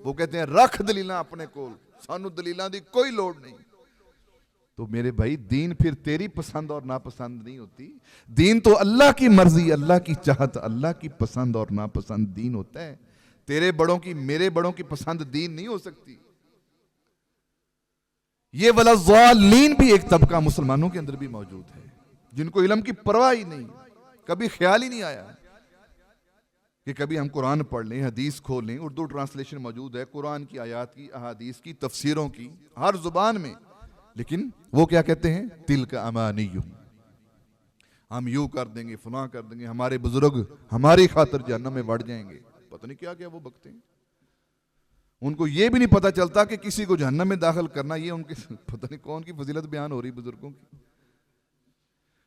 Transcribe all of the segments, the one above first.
وہ کہتے ہیں رکھ دلیلاں اپنے کول، سانو دلیلاں دی کوئی لوڑ نہیں۔ تو میرے بھائی دین پھر تیری پسند اور ناپسند نہیں ہوتی، دین تو اللہ کی مرضی، اللہ کی چاہت، اللہ کی پسند اور ناپسند دین ہوتا ہے۔ تیرے بڑوں کی، میرے بڑوں کی پسند دین نہیں ہو سکتی۔ یہ وَلَضَّالِّین بھی ایک طبقہ مسلمانوں کے اندر بھی موجود ہے جن کو علم کی پرواہ ہی نہیں، کبھی خیال ہی نہیں آیا کہ کبھی ہم قرآن پڑھ لیں، حدیث کھول لیں۔ اردو ٹرانسلیشن موجود ہے قرآن کی آیات کی، احادیث کی، تفسیروں کی، ہر زبان میں، لیکن وہ کیا کہتے ہیں؟ تِلْکَ أَمَانِيُّهُمْ، ہم یوں کر دیں گے، فلاں کر دیں گے، ہمارے بزرگ ہماری خاطر جہنم میں بڑھ جائیں گے۔ پتہ نہیں کیا کیا وہ بکتے ہیں، ان کو یہ بھی نہیں پتہ چلتا کہ کسی کو جہنم میں داخل کرنا یہ ان کے پتہ نہیں کون کی فضیلت بیان ہو رہی بزرگوں کی۔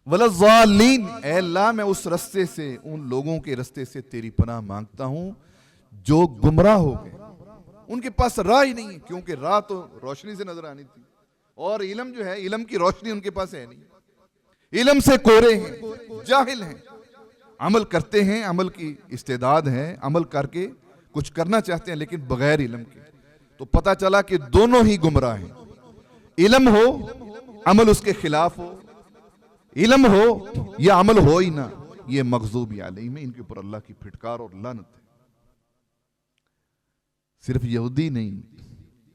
وَلَضَّالِّین، اے اللہ میں اس رستے سے، ان لوگوں کے رستے سے تیری پناہ مانگتا ہوں جو گمراہ ہو گئے، ان کے پاس راہ ہی نہیں ہے، کیونکہ راہ تو روشنی سے نظر آنی تھی، اور علم جو ہے، علم کی روشنی ان کے پاس ہے نہیں، علم سے کورے ہیں، جاہل ہیں، عمل کرتے ہیں، عمل کی استعداد ہے، عمل کر کے کچھ کرنا چاہتے ہیں لیکن بغیر علم کے۔ تو پتہ چلا کہ دونوں ہی گمراہ ہیں، علم ہو عمل اس کے خلاف ہو، علم ہو یا عمل ہو ہی نہ، یہ مغضوب علیہم، ان کے اوپر اللہ کی پھٹکار اور لعنت ہے۔ صرف یہودی نہیں،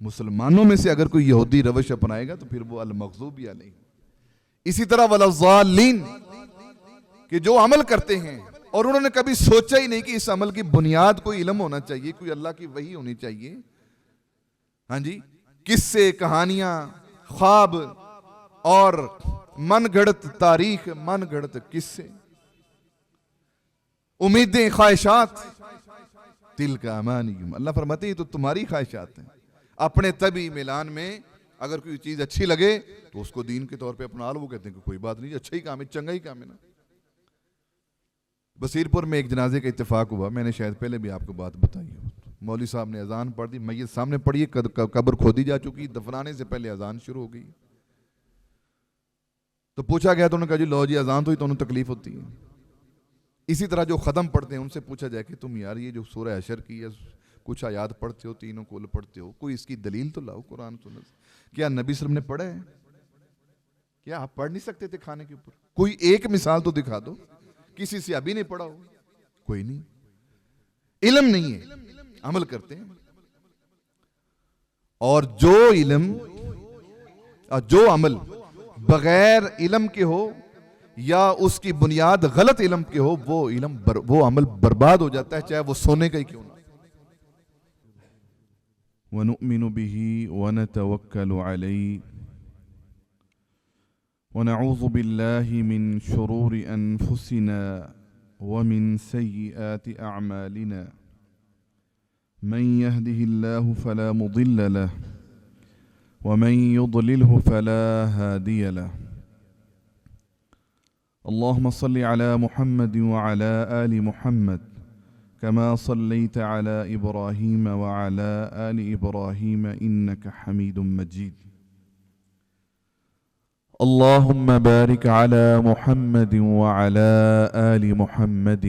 مسلمانوں میں سے اگر کوئی یہودی روش اپنائے گا تو پھر وہ المغضوب علیہم۔ اسی طرح وَلَضَّالِّین، کہ جو عمل کرتے ہیں اور انہوں نے کبھی سوچا ہی نہیں کہ اس عمل کی بنیاد کوئی علم ہونا چاہیے، کوئی اللہ کی وحی ہونی چاہیے، ہاں جی، قصے، کہانیاں، خواب اور من گھڑت تاریخ، من گھڑت قصے، امیدیں، خواہشات، تِلْکَ أَمَانِیُّهُمْ، اللہ فرماتے ہیں یہ تو تمہاری خواہشات ہیں۔ اپنے طبی میلان میں اگر کوئی چیز اچھی لگے تو اس کو دین کے طور پہ اپنا لو، وہ کہتے ہیں کہ کوئی بات نہیں، اچھا ہی کام ہے، چنگا ہی کام ہے نا۔ بصیر پور میں ایک جنازے کا اتفاق ہوا، میں نے شاید پہلے بھی آپ کو بات بتائی ہو، مولوی صاحب نے اذان پڑھ دی، میت سامنے پڑی، قبر کھودی جا چکی، دفنانے سے پہلے اذان شروع ہو گئی۔ تو پوچھا گیا تو انہوں نے کہا جی لو جی اذان تو ہی تو انہوں تکلیف ہوتی ہے۔ اسی طرح جو ختم پڑھتے ہیں ان سے پوچھا جائے کہ تم یار یہ جو سورہ حشر کی ہے کچھ آیات پڑھتے ہو، تینوں کول پڑھتے ہو، کوئی اس کی دلیل تو لاؤ قرآن سنت سے۔ کیا نبی صلی اللہ علیہ وسلم نے پڑھا ہے؟ کیا آپ پڑھ نہیں سکتے تھے کھانے کے اوپر؟ کوئی ایک مثال تو دکھا دو، کسی سے ابھی نہیں پڑھا ہو، کوئی نہیں، علم نہیں ہے، عمل کرتے ہیں۔ اور جو علم اور جو عمل بغیر علم کے ہو یا اس کی بنیاد غلط علم کے ہو، وہ عمل برباد ہو جاتا ہے، چاہے وہ سونے کا ہی کیوں نہ۔ وَنُؤْمِنُ بِهِ وَنَتَوَكَّلُ عَلَيْهِ وَنَعُوذُ بِاللَّهِ مِنْ شُرُورِ أَنفُسِنَا وَمِنْ سَيِّئَاتِ أَعْمَالِنَا مَنْ يَهْدِهِ اللَّهُ فَلَا مُضِلَّ لَهُ وَمَنْ يُضْلِلْهُ فَلَا هَادِيَ لَهُ۔ اللهم صل على محمد وعلى آل محمد كما صليت على إبراهيم وعلى آل إبراهيم إنك حميد مجيد۔ اللهم بارك على محمد وعلى آل محمد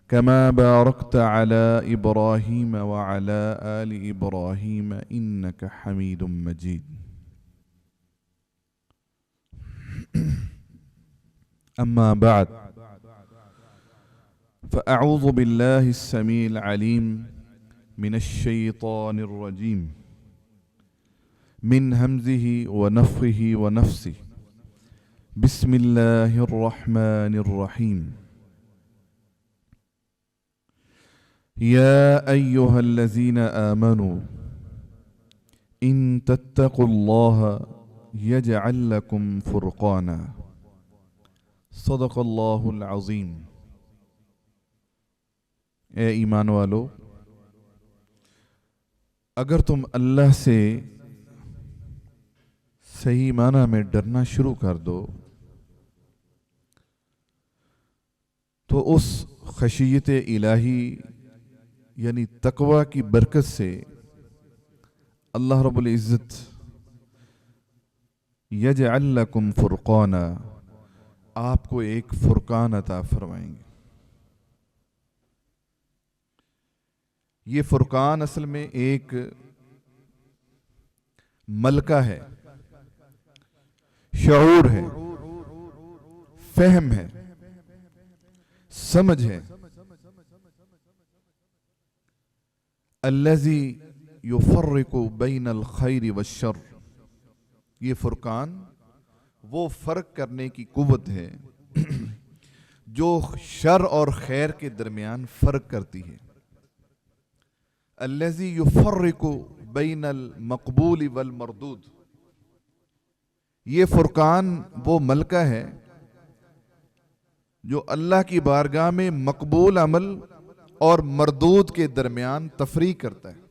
كما باركت على إبراهيم وعلى آل إبراهيم إنك حميد مجيد۔ أما بعد، فأعوذ بالله السميع العليم من الشيطان الرجيم من همزه ونفخه ونفسه، بسم الله الرحمن الرحيم۔ يا أيها الذين آمنوا إن تتقوا الله يجعل لكم فرقانا، صدق اللہ العظیم۔ اے ایمان والو، اگر تم اللہ سے صحیح معنی میں ڈرنا شروع کر دو تو اس خشیت الہی یعنی تقوی کی برکت سے اللہ رب العزت یجعل لکم فرقانا، آپ کو ایک فرقان عطا فرمائیں گے۔ یہ فرقان اصل میں ایک ملکہ ہے، شعور ہے، فہم ہے، سمجھ ہے۔ الذی یفرق بین الخیر والشر، یہ فرقان وہ فرق کرنے کی قوت ہے جو شر اور خیر کے درمیان فرق کرتی ہے۔ الذی یفرق بین المقبول والمردود، یہ فرقان وہ ملکہ ہے جو اللہ کی بارگاہ میں مقبول عمل اور مردود کے درمیان تفریق کرتا ہے۔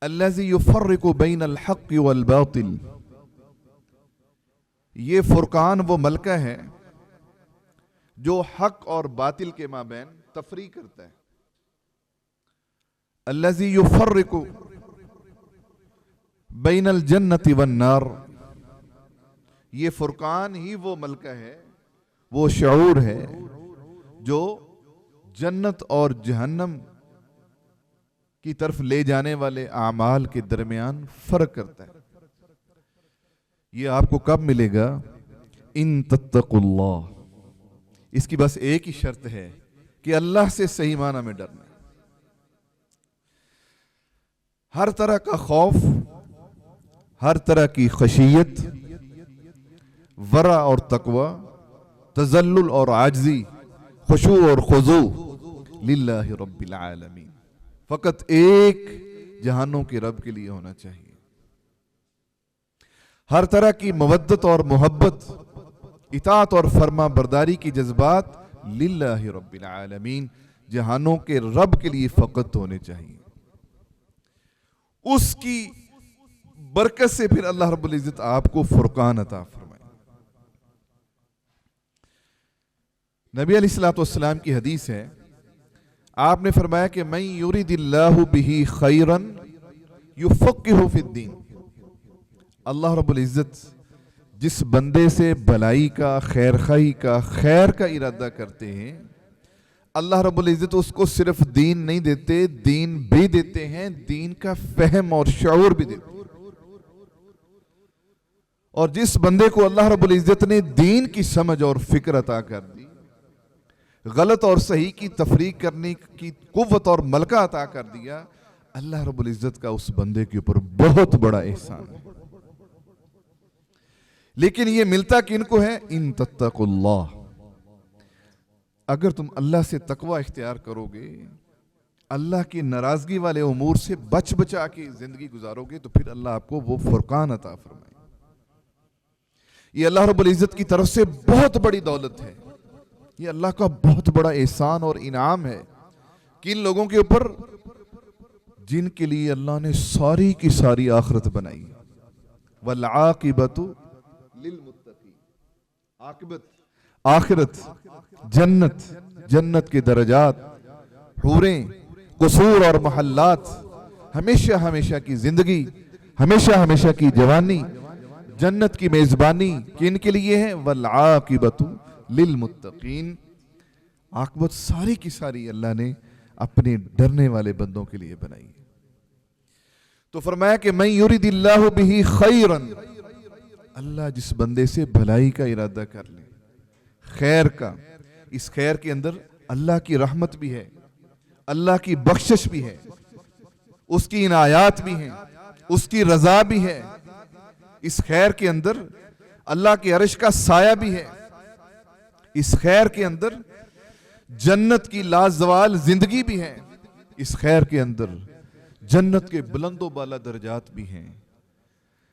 الذی یفرق بین الحق والباطل، یہ فرقان وہ ملکہ ہے جو حق اور باطل کے مابین تفریق کرتا ہے۔ الذی یفرق بین الجنت والنار، یہ فرقان ہی وہ ملکہ ہے، وہ شعور ہے جو جنت اور جہنم کی طرف لے جانے والے اعمال کے درمیان فرق کرتا ہے۔ یہ آپ کو کب ملے گا؟ ان تتقوا اللہ، اس کی بس ایک ہی شرط ہے کہ اللہ سے صحیح معنی میں ڈرنا۔ ہر طرح کا خوف، ہر طرح کی خشیت، ورع اور تقوی، تذلل اور عاجزی، خشوع اور خضوع للہ رب العالمین، فقط ایک جہانوں کے رب کے لیے ہونا چاہیے۔ ہر طرح کی مودت اور محبت، اطاعت اور فرما برداری کی جذبات للہ رب العالمین، جہانوں کے رب کے لیے فقط ہونے چاہیے۔ اس کی برکت سے پھر اللہ رب العزت آپ کو فرقان عطا فرمائے۔ نبی علیہ الصلوۃ والسلام کی حدیث ہے، آپ نے فرمایا کہ من یرید اللہ بہ خیرا یفقہہ فی الدین، اللہ رب العزت جس بندے سے بھلائی کا، خیر خواہی کا، خیر کا ارادہ کرتے ہیں، اللہ رب العزت اس کو صرف دین نہیں دیتے، دین بھی دیتے ہیں، دین کا فہم اور شعور بھی دیتے ہیں۔ اور جس بندے کو اللہ رب العزت نے دین کی سمجھ اور فکر عطا کر دی، غلط اور صحیح کی تفریق کرنے کی قوت اور ملکہ عطا کر دیا، اللہ رب العزت کا اس بندے کے اوپر بہت بڑا احسان ہے۔ لیکن یہ ملتا کن کو ہے؟ ان تتقوا اللہ، اگر تم اللہ سے تقوی اختیار کرو گے، اللہ کی ناراضگی والے امور سے بچ بچا کے زندگی گزارو گے، تو پھر اللہ آپ کو وہ فرقان عطا فرمائے۔ یہ اللہ رب العزت کی طرف سے بہت بڑی دولت ہے، یہ اللہ کا بہت بڑا احسان اور انعام ہے کہ ان لوگوں کے اوپر جن کے لیے اللہ نے ساری کی ساری آخرت بنائی۔ والعاقبۃ للمتقین، عاقبت، آخرت، جنت، جنت کے درجات، حوریں، قصور اور محلات، ہمیشہ ہمیشہ کی زندگی، ہمیشہ ہمیشہ کی جوانی، جنت کی میزبانی کن کے لیے ہے؟ والعاقبۃ للمتقین، عاقبت ساری کی ساری اللہ نے اپنے ڈرنے والے بندوں کے لیے بنائی۔ تو فرمایا کہ من یرید اللہ بہ خیرا، اللہ جس بندے سے بھلائی کا ارادہ کر لے، خیر کا، اس خیر کے اندر اللہ کی رحمت بھی ہے، اللہ کی بخشش بھی ہے، اس کی عنایات بھی ہیں، اس کی رضا بھی ہے، اس خیر کے اندر اللہ کے عرش کا سایہ بھی ہے، اس خیر کے اندر جنت کی لازوال زندگی بھی ہے، اس خیر کے اندر جنت کے بلند و بالا درجات بھی ہیں،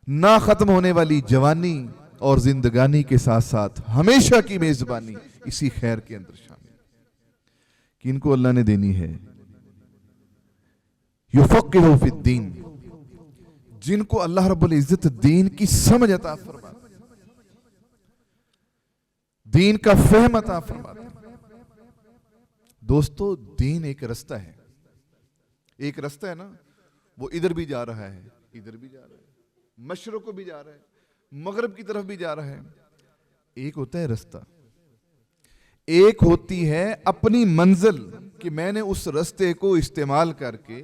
نہ ختم ہونے والی جوانی اور زندگانی کے ساتھ ساتھ ہمیشہ کی میزبانی اسی خیر کے اندر شامل ہے۔ کن کو اللہ نے دینی ہے؟ یفقہہ فی الدین، جن کو اللہ رب العزت دین کی سمجھ عطا فرماتا ہے، دین کا فہم عطا فرماتا ہے۔ دوستو، دین ایک رستہ ہے، ایک رستہ ہے نا، وہ ادھر بھی جا رہا ہے، ادھر بھی جا رہا ہے، مشرق کو بھی جا رہا ہے، مغرب کی طرف بھی جا رہا ہے۔ ایک ہوتا ہے رستہ، ایک ہوتی ہے اپنی منزل کہ میں نے اس رستے کو استعمال کر کے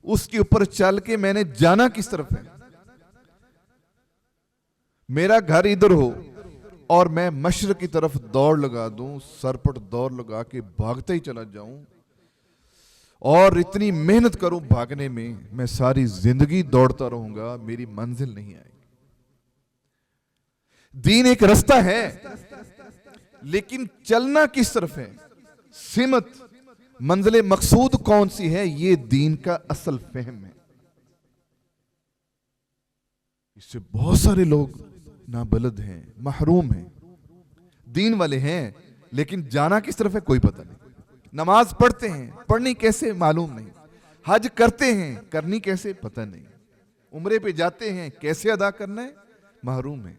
اس کے اوپر چل کے میں نے جانا کس طرف ہے. میرا گھر ادھر ہو اور میں مشرق کی طرف دوڑ لگا دوں, سر پر دوڑ لگا کے بھاگتا ہی چلا جاؤں اور اتنی محنت کروں بھاگنے میں ساری زندگی دوڑتا رہوں گا, میری منزل نہیں آئے گی. دین ایک رستہ ہے لیکن چلنا کس طرف ہے, سمت, منزل مقصود کون سی ہے, یہ دین کا اصل فہم ہے. اس سے بہت سارے لوگ نابلد ہیں, محروم ہیں, دین والے ہیں لیکن جانا کس طرف ہے کوئی پتہ نہیں. نماز پڑھتے ہیں, پڑھنی کیسے معلوم نہیں. حج کرتے ہیں, کرنی کیسے پتہ نہیں. عمرے پہ جاتے ہیں, کیسے ادا کرنا ہے محروم ہے.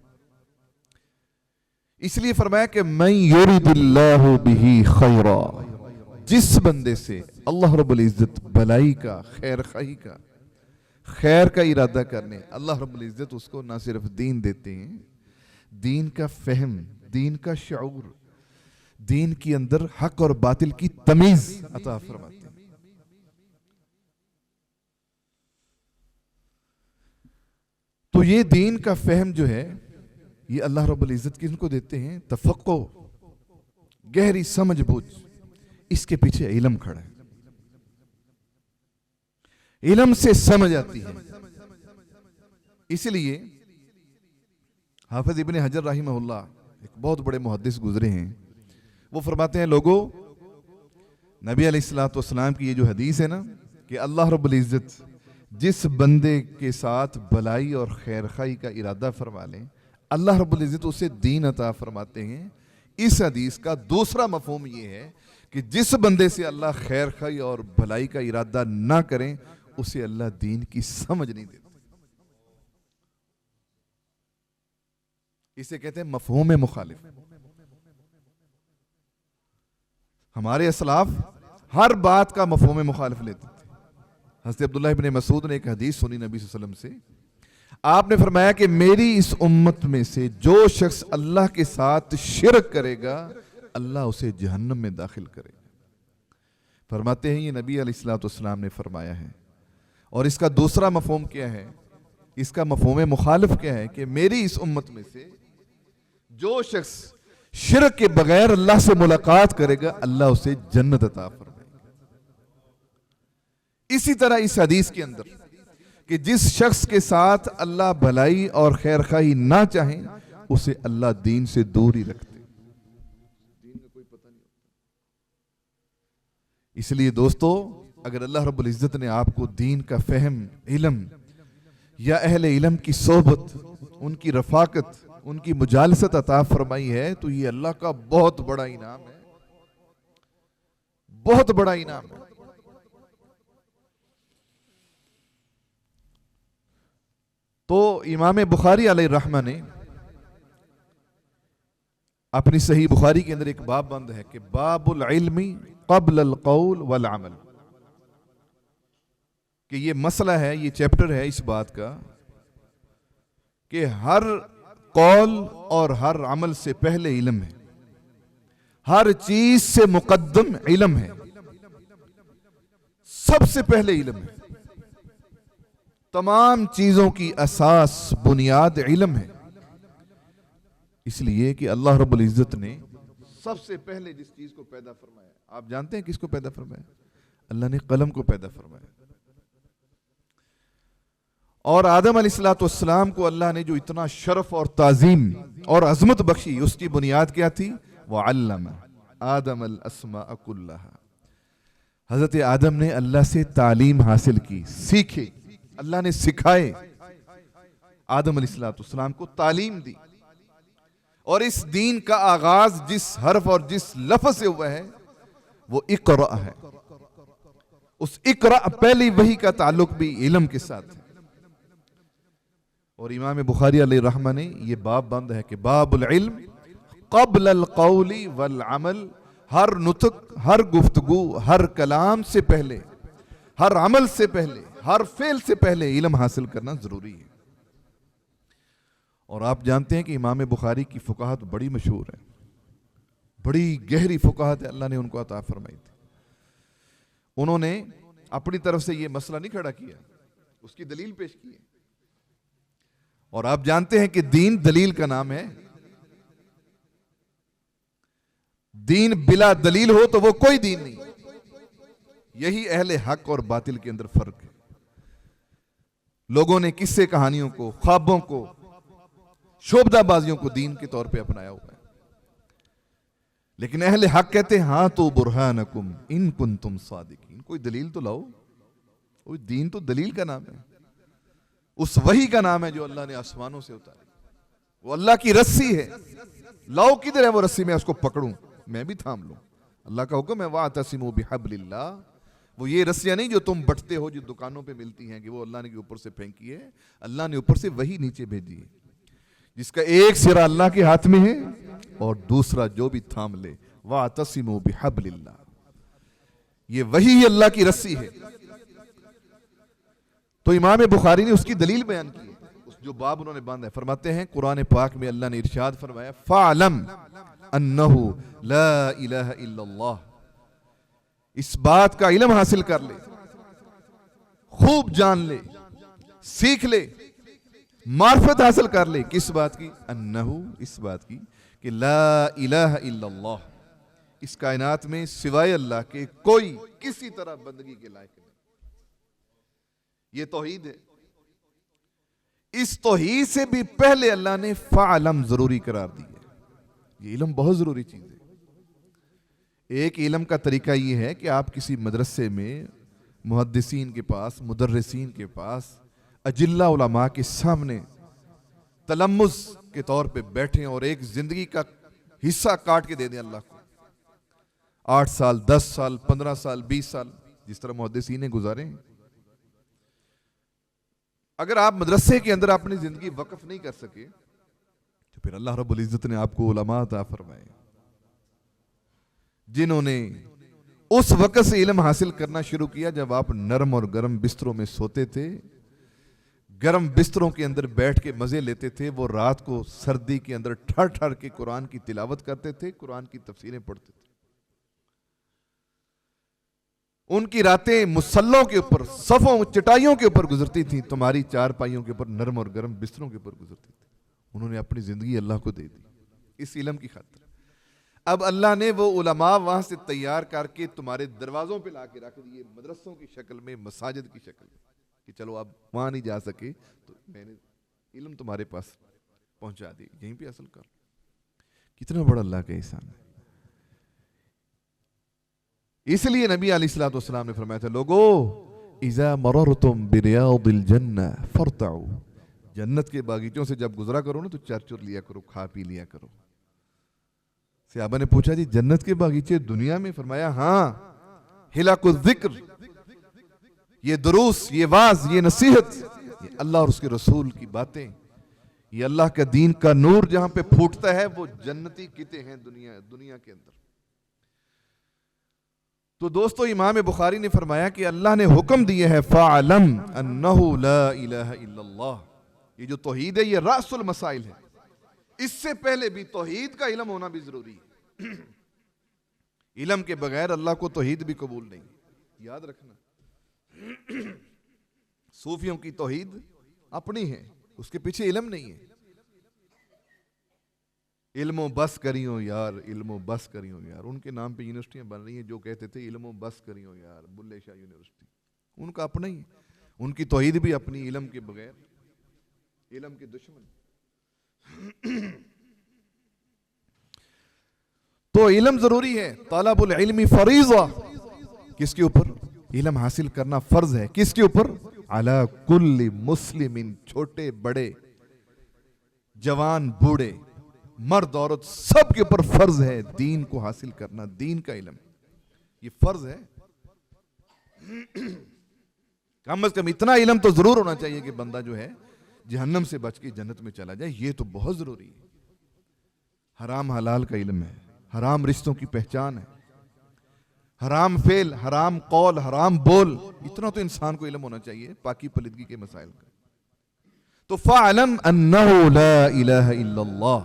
اس لیے فرمایا کہ من یرد اللہ بہ خیرا, جس بندے سے اللہ رب العزت بلائی کا, خیر خواہی کا, خیر کا ارادہ کرنے, اللہ رب العزت اس کو نہ صرف دین دیتے ہیں, دین کا فہم, دین کا شعور, دین کے اندر حق اور باطل کی تمیز عطا فرماتے ہیں. تو یہ دین کا فہم جو ہے یہ اللہ رب العزت کن کو دیتے ہیں, تفقہ, گہری سمجھ بوجھ. اس کے پیچھے علم کھڑا ہے, علم سے سمجھ آتی ہے. اس لیے حافظ ابن حجر رحمہ اللہ ایک بہت بڑے محدث گزرے ہیں, وہ فرماتے ہیں لوگوں, نبی علیہ الصلوۃ والسلام کی یہ جو حدیث ہے نا کہ اللہ رب العزت جس بندے کے ساتھ بلائی اور خیر خواہی کا ارادہ فرما لیں, اللہ رب العزت اسے دین عطا فرماتے ہیں. اس حدیث کا دوسرا مفہوم یہ ہے کہ جس بندے سے اللہ خیر خواہی اور بھلائی کا ارادہ نہ کریں اسے اللہ دین کی سمجھ نہیں دیتے. اسے کہتے ہیں مفہوم مخالف. ہمارے اسلاف ہر بات کا مفہوم مخالف لیتے تھے. حضرت عبداللہ ابن مسعود نے ایک حدیث سنی نبی صلی اللہ علیہ وسلم سے. آپ نے فرمایا کہ میری اس امت میں سے جو شخص اللہ کے ساتھ شرک کرے گا اللہ اسے جہنم میں داخل کرے گا. فرماتے ہیں یہ نبی علیہ الصلوۃ والسلام نے فرمایا ہے. اور اس کا دوسرا مفہوم کیا ہے, اس کا مفہوم مخالف کیا ہے کہ میری اس امت میں سے جو شخص شرک کے بغیر اللہ سے ملاقات کرے گا اللہ اسے جنت عطا فرمائے گا. اسی طرح اس حدیث کے اندر کہ جس شخص کے ساتھ اللہ بھلائی اور خیر خواہی نہ چاہیں اسے اللہ دین سے دور ہی رکھتے. دین کا کوئی پتہ نہیں ہوتا. اس لیے دوستو, اگر اللہ رب العزت نے آپ کو دین کا فہم, علم یا اہل علم کی صحبت, ان کی رفاقت, ان کی مجالست عطا فرمائی ہے تو یہ اللہ کا بہت بڑا انعام ہے, بہت بڑا انعام ہے. تو امام بخاری علیہ الرحمہ نے اپنی صحیح بخاری کے اندر ایک باب بند ہے کہ باب العلم قبل القول والعمل, کہ یہ مسئلہ ہے, یہ چیپٹر ہے اس بات کا کہ ہر قول اور ہر عمل سے پہلے علم ہے, ہر چیز سے مقدم علم ہے, سب سے پہلے علم ہے. تمام چیزوں کی اساس, بنیاد علم ہے. اس لیے کہ اللہ رب العزت نے سب سے پہلے جس چیز کو پیدا فرمایا, آپ جانتے ہیں کس کو پیدا فرمایا؟ اللہ نے قلم کو پیدا فرمایا. اور آدم علیہ الصلوۃ والسلام کو اللہ نے جو اتنا شرف اور تعظیم اور عظمت بخشی, اس کی بنیاد کیا تھی؟ وَعَلَّمَ آدَمَ الْأَسْمَاءَ كُلَّهَا. حضرت آدم نے اللہ سے تعلیم حاصل کی, سیکھے, اللہ نے سکھائے, آدم علیہ الصلوۃ والسلام کو تعلیم دی. اور اس دین کا آغاز جس حرف اور جس لفظ سے ہوا ہے وہ اقرأ ہے. اس اقرأ پہلی وحی کا تعلق بھی علم کے ساتھ ہے. اور امام بخاری علیہ الرحمہ نے یہ باب بند ہے کہ باب العلم قبل القول والعمل. ہر نطق, ہر گفتگو, ہر کلام سے پہلے, ہر عمل سے پہلے, ہر فعل سے پہلے علم حاصل کرنا ضروری ہے. اور آپ جانتے ہیں کہ امام بخاری کی فقاہت بڑی مشہور ہے, بڑی گہری فقاہت اللہ نے ان کو عطا فرمائی تھی. انہوں نے اپنی طرف سے یہ مسئلہ نہیں کھڑا کیا, اس کی دلیل پیش کی ہے. اور آپ جانتے ہیں کہ دین دلیل کا نام ہے. دین بلا دلیل ہو تو وہ کوئی دین نہیں. یہی اہل حق اور باطل کے اندر فرق ہے. لوگوں نے قصے کہانیوں کو, خوابوں کو, شوبدہ بازیوں کو دین کے طور پہ اپنایا ہوا ہے. لیکن اہل حق کہتے ہیں ہاں تو برہانکم ان کنتم صادقین. کوئی دلیل تو لاؤ. کوئی دین تو دلیل کا نام ہے, اس وحی کا نام ہے جو اللہ نے آسمانوں سے اتاری. وہ اللہ کی رسی ہے. لاؤ کدھر ہے وہ رسی, میں اس کو پکڑوں, میں بھی تھام لوں. اللہ کا حکم ہے وَاعْتَصِمُوا بِحَبْلِ اللَّهِ. وہ یہ رسیاں نہیں جو تم بٹتے ہو, جو دکانوں پہ ملتی ہیں, کہ وہ اللہ نے کے اوپر سے پھینکی ہے. اللہ نے اوپر سے وہی نیچے بھیجی ہے, جس کا ایک سرا اللہ کے ہاتھ میں ہے اور دوسرا جو بھی تھام لے. وَاعْتَصِمُوا بِحَبْلِ اللَّهِ. یہ وہی اللہ کی رسی ہے. تو امام بخاری نے اس کی دلیل بیان کی, جو باب انہوں نے باندھا ہے. فرماتے ہیں قرآن پاک میں اللہ نے ارشاد فرمایا فَعْلَمْ أَنَّهُ لَا إِلَهَ إِلَّا اللَّهِ. اس بات کا علم حاصل کر لے, خوب جان لے, سیکھ لے, معرفت حاصل کر لے. کس بات کی؟ انہو, اس بات کی کہ لا الہ الا اللہ, اس کائنات میں سوائے اللہ کے کوئی کسی طرح بندگی کے لائق نہیں. یہ توحید ہے. اس توحید سے بھی پہلے اللہ نے فعلم ضروری قرار دی ہے. یہ علم بہت ضروری چیز ہے. ایک علم کا طریقہ یہ ہے کہ آپ کسی مدرسے میں محدثین کے پاس, مدرسین کے پاس, اجلہ علماء کے سامنے تلمذ کے طور پہ بیٹھیں اور ایک زندگی کا حصہ کاٹ کے دے دیں اللہ کو. 8 سال, 10 سال, 15 سال, 20 سال, جس طرح محدثین نے گزارے ہیں. اگر آپ مدرسے کے اندر اپنی زندگی وقف نہیں کر سکے تو پھر اللہ رب العزت نے آپ کو علماء عطا فرمائے, جنہوں نے اس وقت سے علم حاصل کرنا شروع کیا جب آپ نرم اور گرم بستروں میں سوتے تھے, گرم بستروں کے اندر بیٹھ کے مزے لیتے تھے. وہ رات کو سردی کے اندر ٹھر ٹھر کے قرآن کی تلاوت کرتے تھے, قرآن کی تفسیریں پڑھتے تھے. ان کی راتیں مسلوں کے اوپر, صفوں, چٹائیوں کے اوپر گزرتی تھیں, تمہاری چارپائیوں کے اوپر, نرم اور گرم بستروں کے اوپر گزرتی تھی. انہوں نے اپنی زندگی اللہ کو دے دی اس علم کی خاطر. اب اللہ نے وہ علماء وہاں سے تیار کر کے تمہارے دروازوں پہ لا کے رکھ دیے, مدرسوں کی شکل میں, مساجد کی شکل میں, کہ چلو آپ وہاں نہیں جا سکے تو میں نے علم تمہارے پاس پہنچا دی, یہیں پہ حاصل کر. کتنا بڑا اللہ کا احسان ہے. اس لیے نبی علیہ الصلوۃ والسلام نے فرمایا تھا لوگو اذا مررتم بریاض الجنہ فارتعوا. جنت کے باغیچوں سے جب گزرا کرو نا تو چر لیا کرو, کھا پی لیا کرو. صحابہ نے پوچھا جی جنت کے باغیچے دنیا میں؟ فرمایا ہاں, حلق الذکر, یہ دروس, یہ واعظ, یہ نصیحت, یہ اللہ اور اس کے رسول کی باتیں, یہ اللہ کا دین کا نور جہاں پہ پھوٹتا ہے وہ جنتی قطعے ہیں دنیا کے اندر. تو دوستو امام بخاری نے فرمایا کہ اللہ نے حکم دیا ہے فَعْلَمْ أَنَّهُ لَا إِلَهَ إِلَّا اللَّهِ. یہ جو توحید ہے یہ رأس المسائل ہے. اس سے پہلے بھی توحید کا علم ہونا بھی ضروری ہے. علم کے بغیر اللہ کو توحید بھی قبول نہیں. یاد رکھنا صوفیوں کی توحید اپنی ہے, اس کے پیچھے علم نہیں ہے. علم و بس کریوں یار, علم و بس کریوں یار. ان کے نام پہ یونیورسٹیاں بن رہی ہیں جو کہتے تھے علم و بس کریوں یار, بلے شاہ یونیورسٹی. ان کا اپنا ہی, ان کی توحید بھی اپنی, علم کے بغیر, علم کے دشمن. تو علم ضروری ہے. طلب العلم فریضہ. کس کے اوپر؟ علم حاصل کرنا فرض ہے. کس کے اوپر؟ علی کل مسلم, چھوٹے بڑے, جوان بوڑھے, مرد عورت, سب کے اوپر فرض ہے دین کو حاصل کرنا. دین کا علم یہ فرض ہے. کم از کم اتنا علم تو ضرور ہونا چاہیے کہ بندہ جو ہے جہنم سے بچ کے جنت میں چلا جائے. یہ تو بہت ضروری ہے. حرام حلال کا علم ہے, حرام رشتوں کی پہچان ہے, حرام فعل, حرام قول, حرام بول, اتنا تو انسان کو علم ہونا چاہیے پاکی پلیدگی کے مسائل کا. تو فَعْلَمْ أَنَّهُ لَا إِلَهَ إِلَّا اللَّهِ.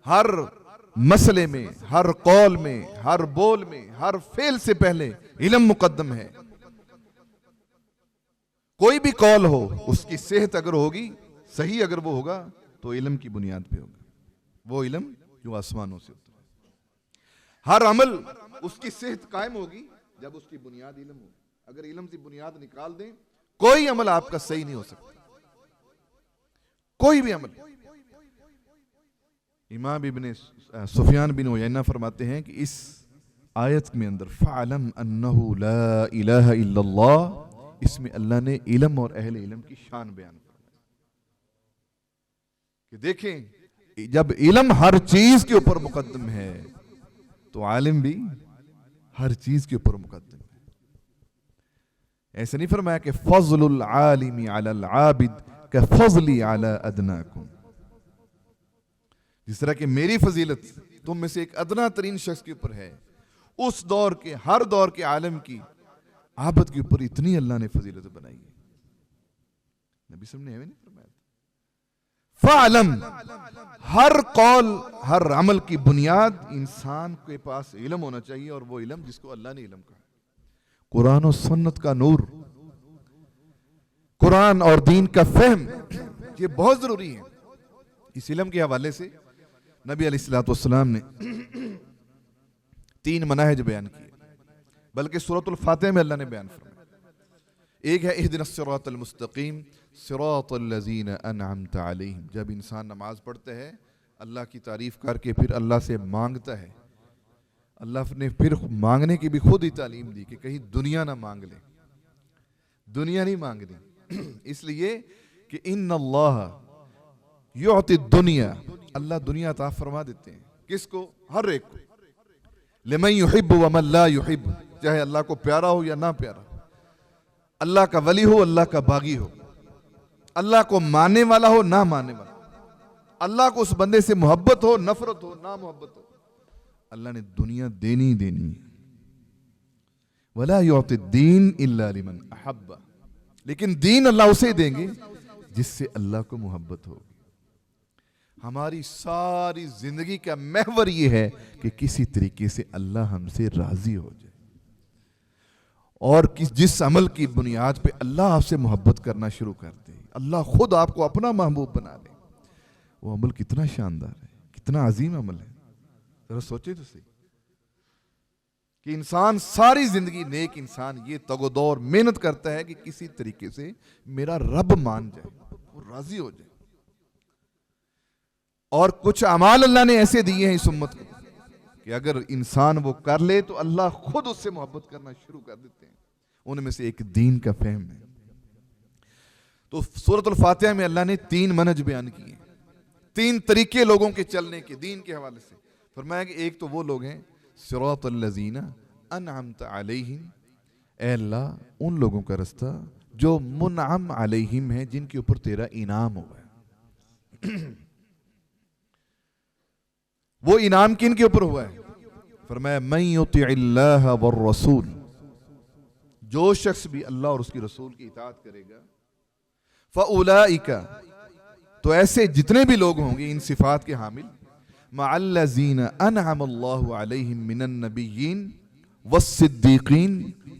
ہر مسئلے میں، ہر قول میں، ہر بول میں، ہر فعل سے پہلے علم مقدم ہے۔ کوئی بھی قول ہو، اس کی صحت اگر ہوگی، صحیح اگر وہ ہوگا تو علم کی بنیاد پہ ہوگا، وہ علم جو آسمانوں سے اترا ہے۔ ہر عمل اس کی صحت قائم ہوگی جب اس کی بنیاد علم ہو۔ اگر علم سے بنیاد نکال دیں، کوئی عمل آپ کا صحیح نہیں ہو سکتا، کوئی بھی عمل۔ امام ابن سفیان بن عیینہ فرماتے ہیں کہ اس آیت میں اندر فَعْلَمْ أَنَّهُ لَا إِلَهَ إِلَّا اللَّهِ، اس میں اللہ نے علم اور اہل علم کی شان بیان فرمائی کہ دیکھیں جب علم ہر چیز کے اوپر مقدم ہے تو عالم بھی ہر چیز کے اوپر مقدم ہے۔ ایسا نہیں فرمایا کہ فضل العالم علی العابد کفضلی علی ادناکم، جس طرح کہ میری فضیلت تم میں سے ایک ادنا ترین شخص کے اوپر ہے، اس دور کے ہر دور کے عالم کی عابد کے اوپر اتنی اللہ نے فضیلت بنائی ہے۔ نبی صلی اللہ علیہ وسلم نے نہیں فرمایا فَعْلَمْ، ہر قول ہر عمل کی بنیاد انسان کے پاس علم ہونا چاہیے، اور وہ علم جس کو اللہ نے علم کہا۔ قرآن و سنت کا نور، قرآن اور دین کا فہم، یہ بہت ضروری ہے۔ اس علم کے حوالے سے نبی علیہ السلام نے 3 مناہج بیان کیے، بلکہ سورۃ الفاتحہ میں اللہ نے بیان فرمایا۔ ایک ہے اہدنا الصراط المستقیم صراط الذین انعمت علیہم، جب انسان نماز پڑھتا ہے اللہ کی تعریف کر کے پھر اللہ سے مانگتا ہے، اللہ نے پھر مانگنے کی بھی خود ہی تعلیم دی کہ کہیں دنیا نہ مانگ لے، دنیا نہیں مانگنی، اس لیے کہ ان اللہ یعطی الدنیا، اللہ دنیا عطا فرما دیتے ہیں، کس کو؟ ہر ایک کو، لمن یحب ومن لا یحب، چاہے اللہ کو پیارا ہو یا نہ پیارا، اللہ کا ولی ہو اللہ کا باغی ہو، اللہ کو ماننے والا ہو نہ ماننے والا، اللہ کو اس بندے سے محبت ہو نفرت ہو نہ محبت ہو، اللہ نے دنیا دینی دینی ہے۔ وَلَا يُعْطِ الدِّينَ إِلَّا لِمَنْ أَحَبَّ، لیکن دین اللہ اسے دیں گے جس سے اللہ کو محبت ہوگی۔ ہماری ساری زندگی کا محور یہ ہے کہ کسی طریقے سے اللہ ہم سے راضی ہو جائے، اور جس عمل کی بنیاد پہ اللہ آپ سے محبت کرنا شروع کر دے، اللہ خود آپ کو اپنا محبوب بنا لے، وہ عمل کتنا شاندار ہے، کتنا عظیم عمل ہے۔ ذرا سوچے تو صحیح کہ انسان ساری زندگی، نیک انسان یہ تگ و دور محنت کرتا ہے کہ کسی طریقے سے میرا رب مان جائے، وہ راضی ہو جائے، اور کچھ اعمال اللہ نے ایسے دیے ہیں اس امت کو کہ اگر انسان وہ کر لے تو اللہ خود اس سے محبت کرنا شروع کر دیتے ہیں۔ ان میں سے ایک دین کا فہم ہے۔ تو سورۃ الفاتحہ میں اللہ نے 3 منہج بیان کیے، 3 طریقے لوگوں کے چلنے کے دین کے حوالے سے۔ فرمایا کہ ایک تو وہ لوگ ہیں صراط الذین انعمت علیہم، اے اللہ ان لوگوں کا رستہ جو منعم علیہم ہے، جن کے اوپر تیرا انعام ہوا ہے۔ وہ انعام کن کے اوپر ہوا ہے؟ فرمایا من یطع اللہ والرسول، جو شخص بھی اللہ اور اس کی رسول کی اطاعت کرے گا، فاولئک، تو ایسے جتنے بھی لوگ ہوں گے ان صفات کے حامل، مع الذین انعم اللہ علیہم من النبیین والصدیقین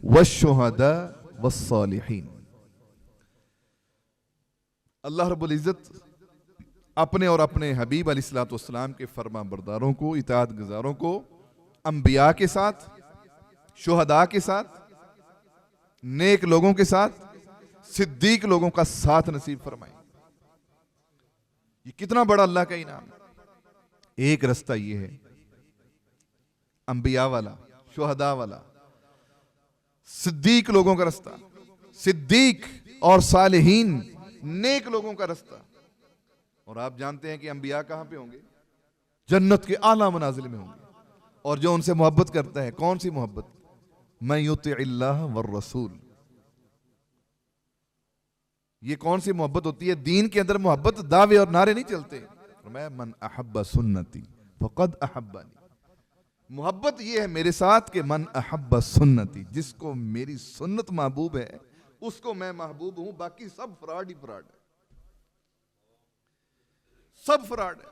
والشہداء والصالحین، اللہ رب العزت اپنے اور اپنے حبیب علیہ السلام کے فرما برداروں کو، اطاعت گزاروں کو انبیاء کے ساتھ، شہداء کے ساتھ، نیک لوگوں کے ساتھ، صدیق لوگوں کا ساتھ نصیب فرمائے۔ یہ کتنا بڑا اللہ کا انعام ہے۔ ایک رستہ یہ ہے انبیاء والا، شہداء والا، صدیق لوگوں کا رستہ، صدیق اور صالحین نیک لوگوں کا رستہ۔ اور آپ جانتے ہیں کہ انبیاء کہاں پہ ہوں گے؟ جنت کے اعلیٰ منازل میں ہوں گے، اور جو ان سے محبت کرتا ہے، کون سی محبت؟ من یطع اللہ والرسول، یہ کون سی محبت ہوتی ہے؟ دین کے اندر محبت دعوے اور نعرے نہیں چلتے۔ فرمایا من احب سنتی فقد احبنی، محبت یہ ہے میرے ساتھ کہ من احب سنتی، جس کو میری سنت محبوب ہے اس کو میں محبوب ہوں، باقی سب فراڈ ہی فراڈ ہے، سب فراڈ ہے۔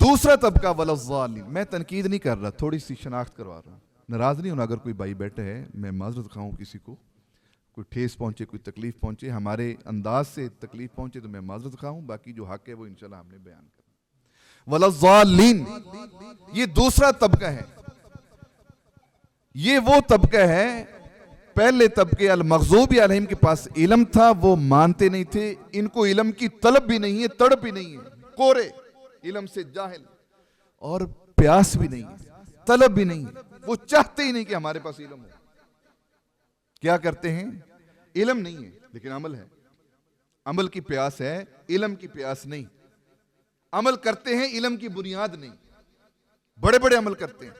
دوسرا طبقہ ولضالین. میں تنقید نہیں کر رہا, تھوڑی سی شناخت کروا رہا ہوں. ناراض نہیں ہونا اگر کوئی بھائی بیٹھے ہے, میں معذرت خواہ ہوں کسی کو کوئی ٹھیس پہنچے, کوئی تکلیف پہنچے, ہمارے انداز سے تکلیف پہنچے تو میں معذرت خواہ ہوں. باقی جو حق ہے وہ انشاءاللہ ہم نے بیان کرنا. ولضالین, یہ دوسرا طبقہ ہے. یہ وہ طبقہ ہے, پہلے طبقے المغضوب علیہم کے پاس علم تھا, وہ مانتے نہیں تھے. ان کو علم کی طلب بھی نہیں ہے, تڑپ بھی نہیں ہے, کورے علم سے جاہل, اور پیاس بھی نہیں ہے, طلب بھی نہیں ہے. وہ چاہتے ہی نہیں کہ ہمارے پاس علم ہو. کیا کرتے ہیں؟ علم نہیں ہے لیکن عمل ہے. عمل کی پیاس ہے, علم کی پیاس نہیں. عمل کرتے ہیں, علم کی بنیاد نہیں. بڑے بڑے عمل کرتے ہیں,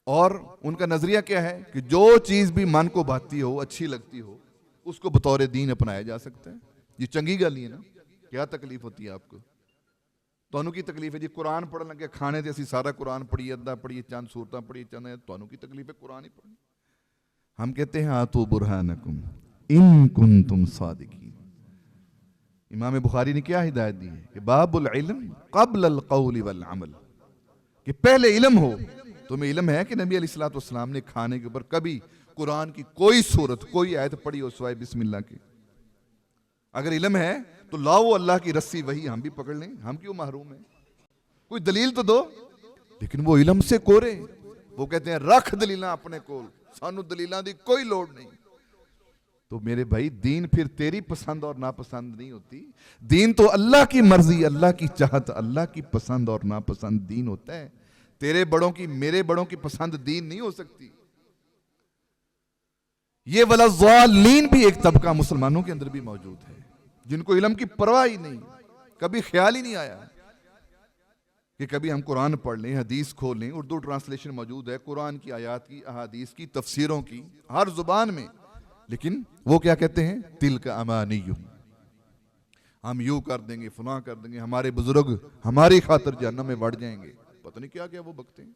اور ان کا نظریہ کیا ہے کہ جو چیز بھی من کو بھاتی ہو, اچھی لگتی ہو, اس کو بطور دین اپنایا جا سکتا ہے. یہ چنگی گل ہے نا. کیا تکلیف ہوتی ہے آپ کو؟ تانوں کی تکلیف ہے جی قرآن پڑھن لگے کھانے تے اسی سارا قرآن پڑھیے, ادھا پڑھیے, چند سورتاں پڑھیے, چند. تانوں کی تکلیف ہے قرآن ہی پڑھنا. ہم کہتے ہیں آتو برہانکم ان کنتم صادقین. امام بخاری نے کیا ہدایت دی ہے کہ باب العلم قبل القول والعمل, کہ پہلے علم ہو. تمہیں علم ہے کہ نبی علیہ الصلوۃ والسلام نے کھانے کے اوپر کبھی قرآن کی کوئی سورت, کوئی آیت پڑھی ہو سوائے بسم اللہ کی؟ اگر علم ہے تو لاؤ اللہ کی رسی, وہی ہم بھی پکڑ لیں. ہم کیوں محروم ہیں؟ کوئی دلیل تو دو. لیکن وہ علم سے کورے. وہ کہتے ہیں رکھ دلیلاں اپنے کول, سانو دلیلاں دی کوئی لوڑ نہیں. تو میرے بھائی دین پھر تیری پسند اور ناپسند نہیں ہوتی. دین تو اللہ کی مرضی, اللہ کی چاہت, اللہ کی پسند اور ناپسند دین ہوتا ہے. تیرے بڑوں کی, میرے بڑوں کی پسند دین نہیں ہو سکتی. یہ ولضالین بھی ایک طبقہ مسلمانوں کے اندر بھی موجود ہے, جن کو علم کی پرواہ ہی نہیں. کبھی خیال ہی نہیں آیا کہ کبھی ہم قرآن پڑھ لیں, حدیث کھول لیں. اردو ٹرانسلیشن موجود ہے قرآن کی آیات کی, احادیث کی, تفسیروں کی, ہر زبان میں. لیکن وہ کیا کہتے ہیں؟ تلک امانیہم, ہم یوں کر دیں گے, فلاں کر دیں گے, ہمارے بزرگ ہماری خاطر جہنم میں بڑھ جائیں گے. پتہ نہیں کیا کیا وہ بکتے ہیں.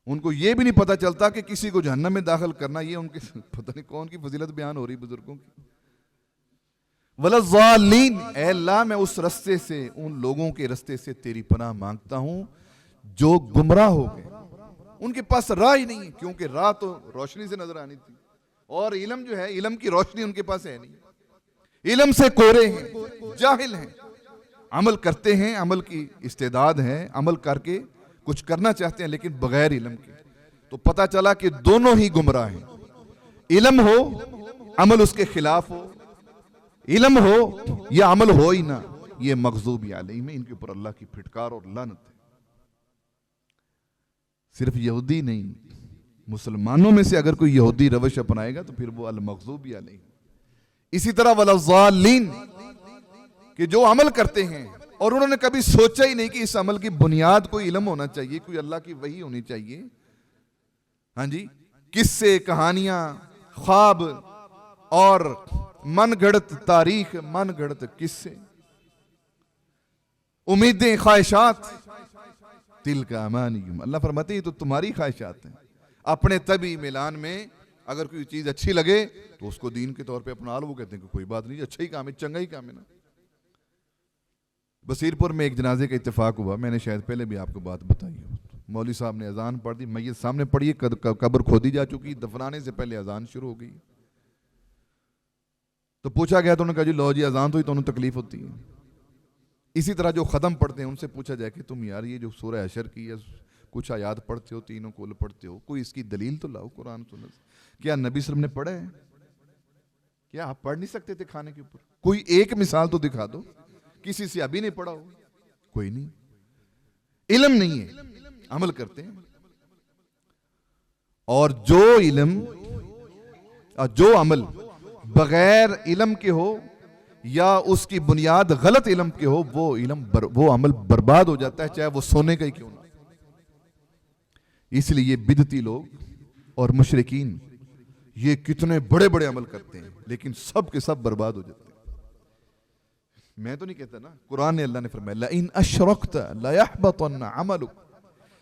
ان کو یہ بھی نہیں پتہ چلتا کہ کسی کو جہنم میں داخل کرنا, یہ ان کے پتہ نہیں کون کی فضیلت بیان ہو رہی بزرگوں کی. ولضالین, اے اللہ میں اس رستے سے, ان لوگوں کے رستے سے تیری پناہ مانگتا ہوں جو گمراہ ہو گئے. ان کے پاس راہ ہی نہیں, کیونکہ راہ تو روشنی سے نظر آنی تھی, اور علم جو ہے, علم کی روشنی ان کے پاس ہے نہیں. علم سے کورے ہیں, جاہل ہیں. عمل کرتے ہیں, عمل کی استعداد ہے, عمل کر کے کچھ کرنا چاہتے ہیں لیکن بغیر علم کے. تو پتہ چلا کہ دونوں ہی گمراہ ہیں. علم ہو, عمل اس کے خلاف ہو. علم ہو یا عمل ہو ہی نہ, یہ مغضوب علیہم, ان کے اوپر اللہ کی پھٹکار اور لعنت ہے. صرف یہودی نہیں, مسلمانوں میں سے اگر کوئی یہودی روش اپنائے گا تو پھر وہ المغضوب علیہم. اسی طرح ولضالین, کہ جو عمل کرتے ہیں اور انہوں نے کبھی سوچا ہی نہیں کہ اس عمل کی بنیاد کوئی علم ہونا چاہیے, کوئی اللہ کی وحی ہونی چاہیے. ہاں جی, قصے, کہانیاں, خواب اور من گھڑت تاریخ, من گھڑت قصے, امیدیں, خواہشات. تلک امانیہم, اللہ فرماتے ہیں تو تمہاری خواہشات ہیں. اپنے طبی میلان میں اگر کوئی چیز اچھی لگے تو اس کو دین کے طور پہ اپنا لو. وہ کہتے ہیں کہ کوئی بات نہیں, اچھا ہی کام ہے, چنگا ہی کام ہے نا. بصیرپور میں ایک جنازے کا اتفاق ہوا, میں نے شاید پہلے بھی آپ کو بات بتائی ہے. مولوی صاحب نے اذان پڑھ دی, میت سامنے پڑھی, قبر کھودی جا چکی, دفنانے سے پہلے اذان شروع ہو گئی. تو پوچھا گیا تو انہوں نے کہا جی لو جی اذان تو ہی, تو انہوں تکلیف ہوتی ہے. اسی طرح جو ختم پڑھتے ہیں ان سے پوچھا جائے کہ تم یار یہ جو سورہ حشر کی یا کچھ آیات پڑھتے ہو, تینوں کول پڑھتے ہو, کوئی اس کی دلیل تو لاؤ قرآن سنت. کیا نبی صلی اللہ علیہ وسلم نے پڑھا ہے؟ کیا آپ پڑھ نہیں سکتے تھے کھانے کے اوپر؟ کوئی ایک مثال تو دکھا دو. کسی سے ابھی نہیں پڑھا ہو, کوئی نہیں. علم نہیں ہے, عمل کرتے ہیں. اور جو علم اور جو عمل بغیر علم کے ہو یا اس کی بنیاد غلط علم کے ہو, وہ عمل برباد ہو جاتا ہے, چاہے وہ سونے کا ہی کیوں نہ. اس لیے بدعتی لوگ اور مشرکین یہ کتنے بڑے بڑے عمل کرتے ہیں لیکن سب کے سب برباد ہو جاتے ہیں. میں تو نہیں کہتا نا, قرآن نے, اللہ نے فرمایا لئن اشرکت لیحبطن عملک.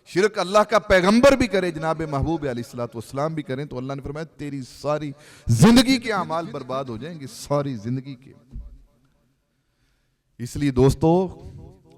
شرک اللہ کا پیغمبر بھی کرے, جناب محبوب علیہ الصلوۃ والسلام بھی کریں, تو اللہ نے فرمایا تیری ساری زندگی کے اعمال برباد ہو جائیں گے, ساری زندگی کے. اس لیے دوستو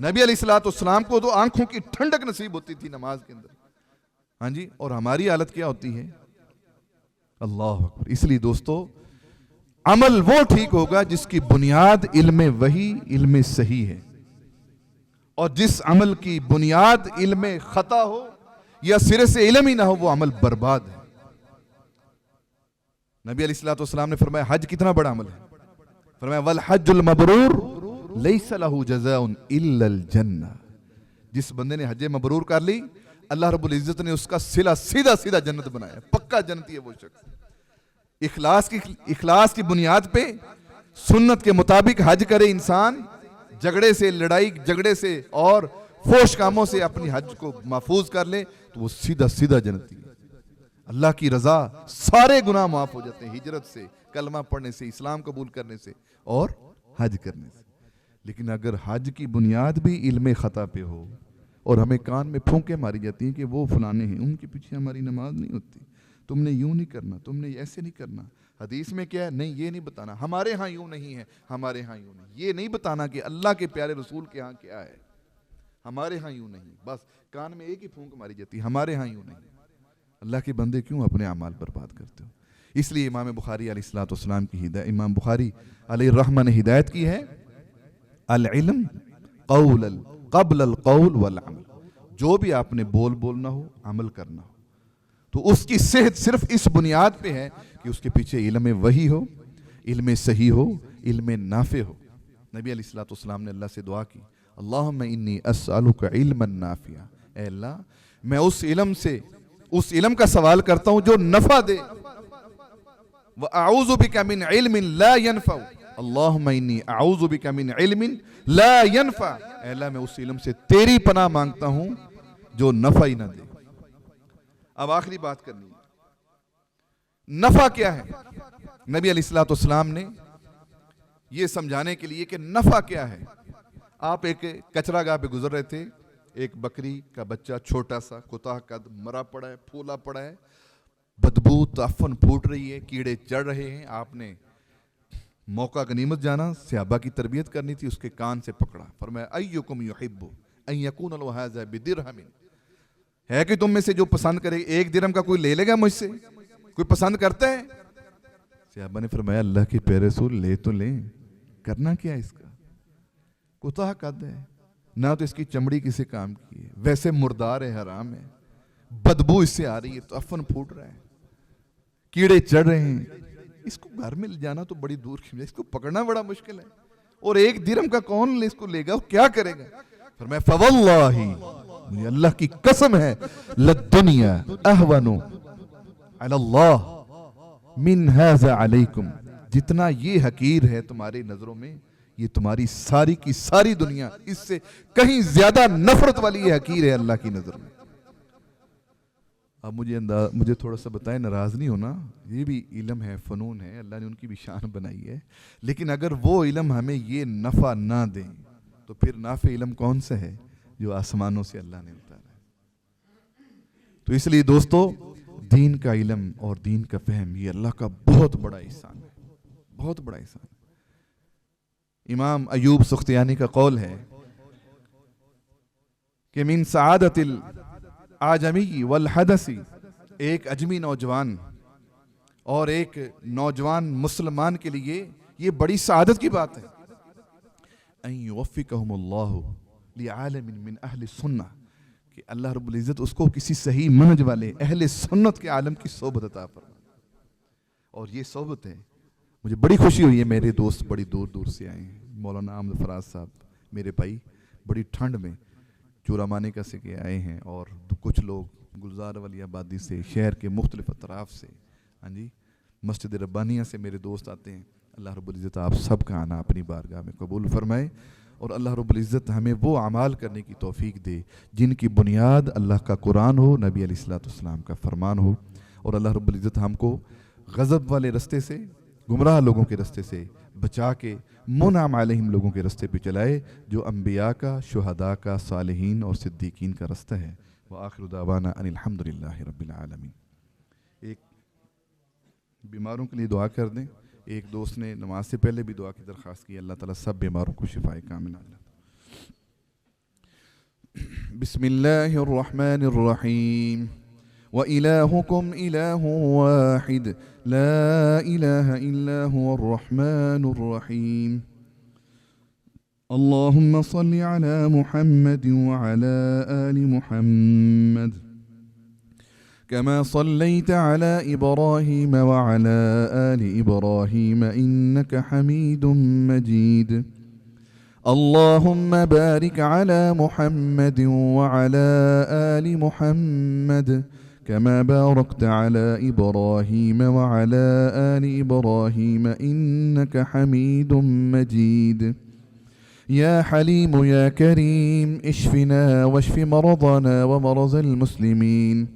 نبی علیہ الصلوۃ والسلام کو تو آنکھوں کی ٹھنڈک نصیب ہوتی تھی نماز کے اندر. ہاں جی, اور ہماری حالت کیا ہوتی ہے؟ اللہ اکبر. اس لیے دوستو, عمل وہ ٹھیک ہوگا جس کی بنیاد علم وحی, علم صحیح ہے, اور جس عمل کی بنیاد علم خطا ہو یا سرے سے علم ہی نہ ہو وہ عمل برباد ہے. نبی علیہ الصلوۃ والسلام نے فرمایا حج کتنا بڑا عمل ہے, فرمایا والحج المبرور لیس لہ جزاء الا الجنہ. جس بندے نے حج مبرور کر لی, اللہ رب العزت نے اس کا صلہ سیدھا جنت بنایا, پکا جنتی ہے وہ شخص. اخلاص کی بنیاد پہ سنت کے مطابق حج کرے انسان, جھگڑے سے, لڑائی جھگڑے سے اور فوش کاموں سے اپنی حج کو محفوظ کر لے تو وہ سیدھا جنتی ہے. اللہ کی رضا, سارے گناہ معاف ہو جاتے ہیں ہجرت سے, کلمہ پڑھنے سے, اسلام قبول کرنے سے اور حج کرنے سے. لیکن اگر حج کی بنیاد بھی علم خطا پہ ہو اور ہمیں کان میں پھونکیں ماری جاتی ہیں کہ وہ فلانے ہیں, ان کے پیچھے ہماری نماز نہیں ہوتی, تم نے یوں نہیں کرنا, تم نے ایسے نہیں کرنا, حدیث میں کیا ہے, نہیں یہ نہیں بتانا, ہمارے ہاں یوں نہیں ہے, ہمارے ہاں یوں نہیں, یہ نہیں بتانا کہ اللہ کے پیارے رسول کے ہاں کیا ہے, ہمارے ہاں یوں نہیں, بس کان میں ایک ہی پھونک ماری جاتی ہے, ہمارے ہاں یوں نہیں. اللہ کے بندے کیوں اپنے اعمال برباد کرتے ہو؟ اس لیے امام بخاری علیہ الصلوۃ والسلام کی ہدایت, امام بخاری علیہ الرحمہ نے ہدایت کی ہے, العلم قبل القول والعمل. جو بھی آپ نے بولنا ہو, عمل کرنا ہو, تو اس کی صحت صرف اس بنیاد پہ ہے کہ اس کے پیچھے علم وحی ہو, علم صحیح ہو, علم نافع ہو. نبی علیہ الصلوۃ والسلام نے اللہ سے دعا کی, اللہم انی اسألک علما نافعا, اے اللہ میں اس علم کا سوال کرتا ہوں جو نفع دے, وَأَعُوذُ بِكَ مِنْ عِلْمٍ لَا يَنْفَعُ, اللہم انی اعوذ بک من علم لا ينفع, اے اللہ میں اس علم سے تیری پناہ مانگتا ہوں جو نفع ہی نہ دے. اب آخری بات کرنی ہے, نفع کیا ہے؟ نبی علیہ الصلوۃ والسلام نے یہ سمجھانے کے لیے کہ نفع کیا ہے, آپ ایک کچرا گاہ پہ گزر رہے تھے, ایک بکری کا بچہ چھوٹا سا کوتاہ قد مرا پڑا ہے, پھولا پڑا ہے, بدبو تعفن پھوٹ رہی ہے, کیڑے چڑھ رہے ہیں. آپ نے موقع غنیمت جانا, صحابہ کی تربیت کرنی تھی, اس کے کان سے پکڑا, فرمایا ایکم یحب ان یکون له ھذا بدرہم, ہے کہ تم میں سے جو پسند کرے, ایک درہم کا کوئی لے لے گا مجھ سے, کوئی پسند کرتا ہے؟ صحابہ نے فرمایا اللہ کے پیارے رسول لے تو لیں, کرنا کیا ہے اس کا, کوتاہ قد ہے, نہ تو اس کی چمڑی کسی کام کی ہے, ویسے مردار ہے, حرام ہے, بدبو اس سے آ رہی ہے, تو افن پھوٹ رہا ہے, کیڑے چڑھ رہے ہیں, اس کو گھر میں لے جانا تو بڑی دور کی, اس کو پکڑنا بڑا مشکل ہے, اور ایک درہم کا کون اس کو لے گا, کیا کرے گا؟ فرمایا فواللہ, مجھے اللہ کی قسم ہے, للدنیا اہون علی اللہ من ھذا علیکم, جتنا یہ حقیر ہے تمہاری نظروں میں, یہ تمہاری ساری کی ساری دنیا اس سے کہیں زیادہ نفرت والی یہ حقیر ہے اللہ کی نظر میں. اب مجھے تھوڑا سا بتائیں, ناراض نہیں ہونا, یہ بھی علم ہے, فنون ہے, اللہ نے ان کی بھی شان بنائی ہے, لیکن اگر وہ علم ہمیں یہ نفع نہ دیں تو پھر نافع علم کون سا ہے جو آسمانوں سے اللہ نے اتارا ہے. تو اس لیے دوستو, دین کا علم اور دین کا فہم یہ اللہ کا بہت بڑا احسان ہے, بہت بڑا احسان ہے. امام ایوب سختیانی کا قول ہے کہ من سعادت العجمی والحدثی, ایک عجمی نوجوان اور ایک نوجوان مسلمان کے لیے یہ بڑی سعادت کی بات ہے, ان یوفقہم اللہ لعالم من اہل السنہ, کہ اللہ رب العزت اس کو کسی صحیح منہج والے اہل سنت کے عالم کی صحبت عطا فرمائے. اور یہ صحبت ہے, مجھے بڑی خوشی ہوئی ہے, میرے دوست بڑی دور دور سے آئے ہیں, مولانا احمد فراز صاحب میرے بھائی بڑی ٹھنڈ میں چورا مانیکا سے کے آئے ہیں, اور کچھ لوگ گلزار والی آبادی سے, شہر کے مختلف اطراف سے, ہاں جی, مسجد ربانیہ سے میرے دوست آتے ہیں. اللہ رب العزت آپ سب کا آنا اپنی بارگاہ میں قبول فرمائے, اور اللہ رب العزت ہمیں وہ اعمال کرنے کی توفیق دے جن کی بنیاد اللہ کا قرآن ہو, نبی علیہ الصلوۃ والسلام کا فرمان ہو, اور اللہ رب العزت ہم کو غضب والے رستے سے, گمراہ لوگوں کے رستے سے بچا کے منعم علیہم لوگوں کے رستے پہ چلائے, جو انبیاء کا, شہداء کا, صالحین اور صدیقین کا رستہ ہے. وآخر دعوانا ان الحمدللہ رب العالمین. ایک بیماروں کے لیے دعا کر دیں. ایک دوست نے نماز سے پہلے بھی دعا کی درخواست کی, اللہ تعالیٰ سب بیماروں کو شفائے کاملہ. بسم الله الرحمن الرحيم وإلهكم إله واحد لا إله إلا هو الرحمن الرحيم اللهم صل على محمد وعلى آل محمد كما صليت على إبراهيم وعلى آل إبراهيم إنك حميد مجيد اللهم بارك على محمد وعلى آل محمد كما باركت على إبراهيم وعلى آل إبراهيم إنك حميد مجيد يا حليم يا كريم اشفنا واشف مرضنا ومرض المسلمين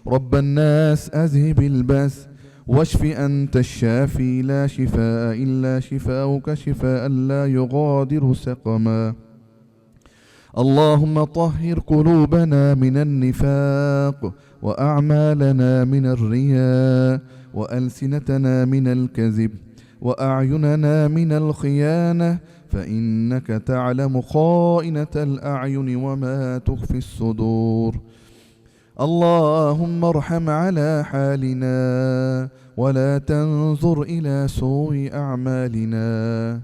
رب الناس أذهب البأس واشف أنت الشافي لا شفاء إلا شفاؤك شفاء لا يغادر سقما اللهم طهر قلوبنا من النفاق وأعمالنا من الرياء وألسنتنا من الكذب وأعيننا من الخيانة فإنك تعلم خائنة الأعين وما تخفي الصدور اللهم ارحم على حالنا ولا تنظر إلى سوء أعمالنا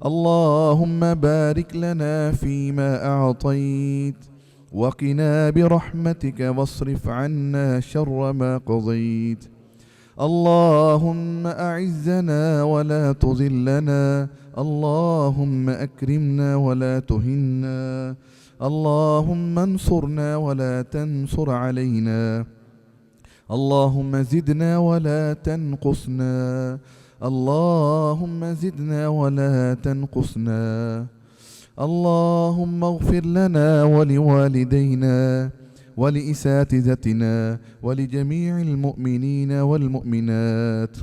اللهم بارك لنا فيما أعطيت وقنا برحمتك واصرف عنا شر ما قضيت اللهم أعزنا ولا تذلنا اللهم أكرمنا ولا تهنا اللهم انصرنا ولا تنصر علينا اللهم زدنا ولا تنقصنا اللهم زدنا ولا تنقصنا اللهم اغفر لنا ولوالدينا ولأساتذتنا ولجميع المؤمنين والمؤمنات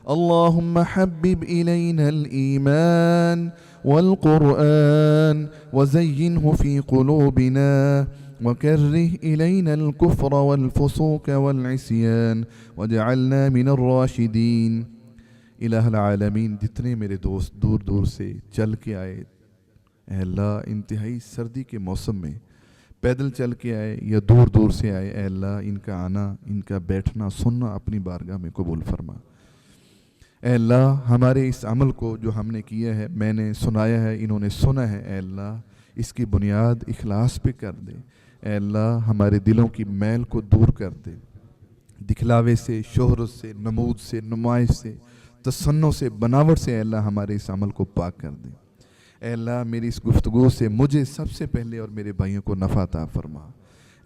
اللهم حبب إلينا الإيمان والقرآن وزينه في قلوبنا وكره إلينا الكفر والفسوق والعصيان واجعلنا من الراشدين الہ العالمین جتنے میرے دوست دور دور سے چل کے آئے اے اللہ انتہائی سردی کے موسم میں پیدل چل کے آئے یا دور دور سے آئے اے اللہ ان کا آنا ان کا بیٹھنا سننا اپنی بارگاہ میں قبول فرما اے اللہ ہمارے اس عمل کو جو ہم نے کیا ہے میں نے سنایا ہے انہوں نے سنا ہے اے اللہ اس کی بنیاد اخلاص پہ کر دے اے اللہ ہمارے دلوں کی میل کو دور کر دے دکھلاوے سے شہرت سے نمود سے نمائش سے تصنع سے بناوٹ سے اے اللہ ہمارے اس عمل کو پاک کر دے اے اللہ میری اس گفتگو سے مجھے سب سے پہلے اور میرے بھائیوں کو نفع عطا فرما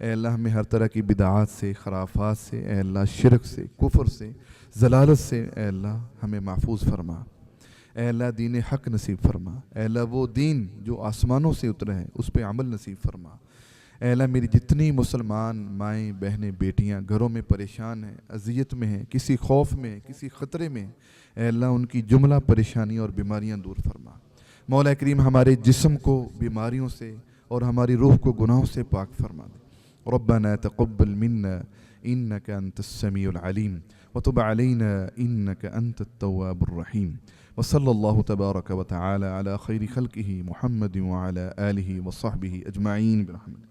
اے اللہ ہمیں ہر طرح کی بدعات سے خرافات سے اے اللہ شرک سے کفر سے ضلالت سے اے اللہ ہمیں محفوظ فرما اے اللہ دین حق نصیب فرما اے اللہ وہ دین جو آسمانوں سے اترا ہے اس پہ عمل نصیب فرما اے اللہ میری جتنی مسلمان مائیں بہنیں بیٹیاں گھروں میں پریشان ہیں اذیت میں ہیں کسی خوف میں کسی خطرے میں اے اللہ ان کی جملہ پریشانیاں اور بیماریاں دور فرما مولا کریم ہمارے جسم کو بیماریوں سے اور ہماری روح کو گناہوں سے پاک فرما دے ربنا تقبل منا إنك أنت السميع العليم وتب علينا إنك أنت التواب الرحيم وصلى الله تبارك وتعالى على خير خلقه محمد وعلى آله وصحبه أجمعين برحمته